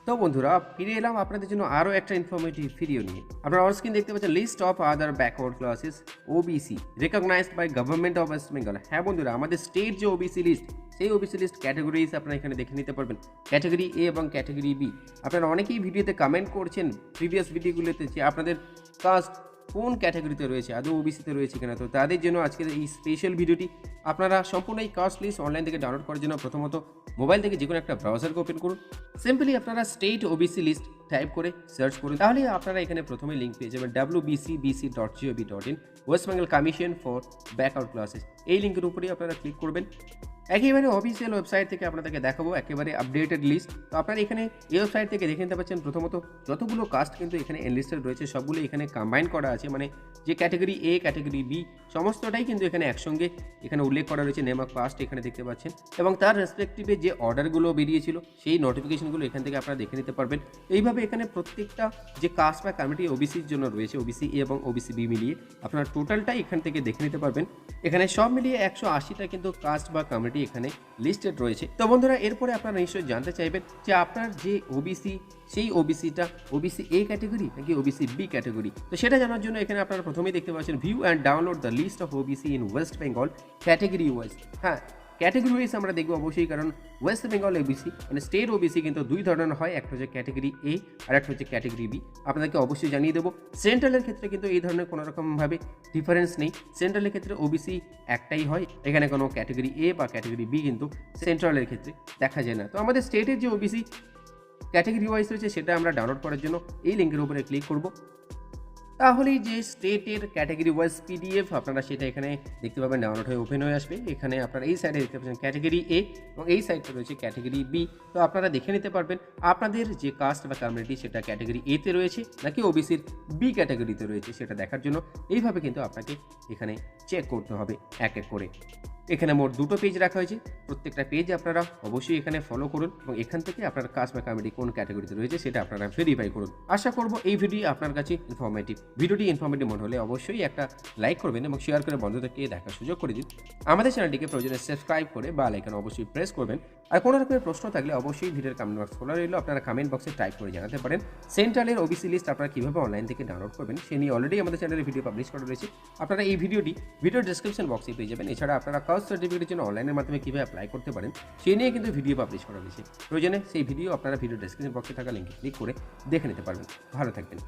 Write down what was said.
তো বন্ধুরা ফিরে এলাম আপনাদের জন্য আরও একটা ইনফরমেটিভ ভিডিও নিয়ে। আপনারা অন স্ক্রিন দেখতে পাচ্ছেন list of other backward classes OBC recognised by government of West Bengal. হ্যাঁ বন্ধুরা, আমাদের স্টেট যে ওবিসি লিস্ট, সেই ওবিসি লিস্ট ক্যাটাগরিজ আপনারা এখানে দেখে নিতে পারবেন। ক্যাটাগরি এ এবং ক্যাটাগরি বি। আপনারা অনেকেই ভিডিওতে কমেন্ট করছেন প্রিভিয়াস ভিডিওগুলোতে যে আপনাদের কাস্ট কোন ক্যাটাগরিতে রয়েছে, আদৌ ওবিসিতে রয়েছে কিনা। তো তাদের জন্য আজকের এই স্পেশাল ভিডিওটি। আপনারা সম্পূর্ণ এই কাস্ট লিস্ট অনলাইন থেকে ডাউনলোড করার জন্য প্রথমত মোবাইল থেকে যে কোনো একটা ব্রাউজারকে ওপেন করুন। সিম্পলি আপনারা স্টেট ওবিসি লিস্ট টাইপ করে সার্চ করুন, তাহলে আপনারা এখানে প্রথমে লিঙ্ক পেয়ে যাবেন wbcbc.gov.in West Bengal commission for back out classes. এই লিঙ্কের উপরেই আপনারা ক্লিক করবেন। একেবারে অফিসিয়াল ওয়েবসাইট থেকে আপনাদেরকে দেখাবো একেবারে আপডেটেড লিস্ট। তো আপনারা এখানে এই ওয়েবসাইট থেকে দেখে নিতে পাচ্ছেন প্রথমত যতগুলো কাস্ট কিন্তু এখানে এনলিস্টেড রয়েছে সবগুলো এখানে কম্বাইন করা আছে, মানে যে ক্যাটাগরি এ ক্যাটাগরি বি সমস্তটাই কিন্তু এখানে একসঙ্গে এখানে উল্লেখ করা রয়েছে। নেম অফ কাস্ট এখানে দেখতে পাচ্ছেন এবং তার রেসপেক্টিভে যে অর্ডারগুলো বেরিয়েছিল সেই নোটিফিকেশনগুলো এখান থেকে আপনারা দেখে নিতে পারবেন। এইভাবে এখানে প্রত্যেকটা যে কাস্ট বা কমিউনিটি ওবিসির জন্য রয়েছে, ওবিসি এ এবং ওবিসি বি মিলিয়ে আপনারা টোটালটাই এখান থেকে দেখে নিতে পারবেন। এখানে সব মিলিয়ে 180টা কিন্তু কাস্ট বা কমিউনিটি এখানে লিস্টেড রয়েছে। তো বন্ধুরা, এরপরে আপনারা নিশ্চয়ই জানতে চাইবেন যে আপনার যে ওবিসি সেই ওবিসিটা ওবিসি এ ক্যাটাগরি নাকি ওবিসি বি ক্যাটাগরি। তো সেটা জানার জন্য এখানে আপনারা প্রথমেই দেখতে পাচ্ছেন view and download the list of OBC in West Bengal category wise. হ্যাঁ, ক্যাটাগরি ওয়াইজ আমরা দেখবো অবশ্যই, কারণ ওয়েস্ট বেঙ্গল ওবিসি মানে স্টেট ওবিসি কিন্তু দুই ধরনের হয়, একটা হচ্ছে ক্যাটাগরি এ আর একটা হচ্ছে ক্যাটাগরি বি। আপনাদেরকে অবশ্যই জানিয়ে দেবো সেন্ট্রালের ক্ষেত্রে কিন্তু এই ধরনের কোনো রকমভাবে ডিফারেন্স নেই। সেন্ট্রালের ক্ষেত্রে ওবিসি একটাই হয়, এখানে কোনো ক্যাটাগরি এ বা ক্যাটাগরি বি কিন্তু সেন্ট্রালের ক্ষেত্রে দেখা যায় না। তো আমাদের স্টেটের যে ওবিসি ক্যাটাগরি ওয়াইজ রয়েছে সেটা আমরা ডাউনলোড করার জন্য এই লিঙ্কের উপরে ক্লিক করব। তাহলেই যে স্টেটের ক্যাটাগরি ওয়াইজ পিডিএফ আপনারা সেটা এখানে দেখতে পাবেন, ডাউনলোড হয়ে ওপেন হয়ে আসবে। এখানে আপনারা এই সাইডে দেখতে পাচ্ছেন ক্যাটাগরি এ এবং এই সাইডটা রয়েছে ক্যাটাগরি বি। তো আপনারা দেখে নিতে পারবেন আপনাদের যে কাস্ট বা কমিউনিটি সেটা ক্যাটাগরি এতে রয়েছে নাকি ওবিসির বি ক্যাটাগরিতে রয়েছে, সেটা দেখার জন্য এইভাবে কিন্তু আপনাকে এখানে চেক করতে হবে এক এক করে। এখানে মোট দুটো পেজ রাখা হয়েছে, প্রত্যেকটা পেজ আপনারা অবশ্যই এখানে ফলো করুন এবং এখান থেকে আপনার কাস্ট বা কমিউনিটি কোন ক্যাটাগরিতে রয়েছে সেটা আপনারা ভেরিফাই করুন। আশা করব এই ভিডিও আপনার কাছে ইনফরমেটিভ। ভিডিওটি ইনফরমেটিভ মনে হলে অবশ্যই একটা লাইক করবেন এবং শেয়ার করে বন্ধুদেরকে দেখার সুযোগ করে দিন। আমাদের চ্যানেলটিকে প্রয়োজনে সাবস্ক্রাইব করে বেল আইকন অবশ্যই প্রেস করবেন। আর কোনো রকমের প্রশ্ন থাকলে অবশ্যই ভিডিওর কমেন্ট বক্স খোলা রইল, আপনারা কমেন্ট বক্সে টাইপ করে জানাতে পারেন। সেন্ট্রালের ওবিসি লিস্ট আপনারা কীভাবে অনলাইন থেকে ডাউনলোড করবেন সে নিয়ে অলরেডি আমাদের চ্যানেলে ভিডিও পাবলিশ করা রয়েছে, আপনারা এই ভিডিও ডেসক্রিপশন বক্সে পেয়ে যাবেন। এছাড়া আপনারা কাস্ট সার্টিফিকেটের জন্য অনলাইনের মাধ্যমে কীভাবে অ্যাপ্লাই করতে পারেন সে নিয়ে কিন্তু ভিডিও পাবলিশ করা রয়েছে। প্রয়োজনে সেই ভিডিও আপনারা ভিডিও ডেসক্রিপশন বক্সে থাকা লিঙ্কে ক্লিক করে দেখে নিতে পারবেন। ভালো থাকবেন।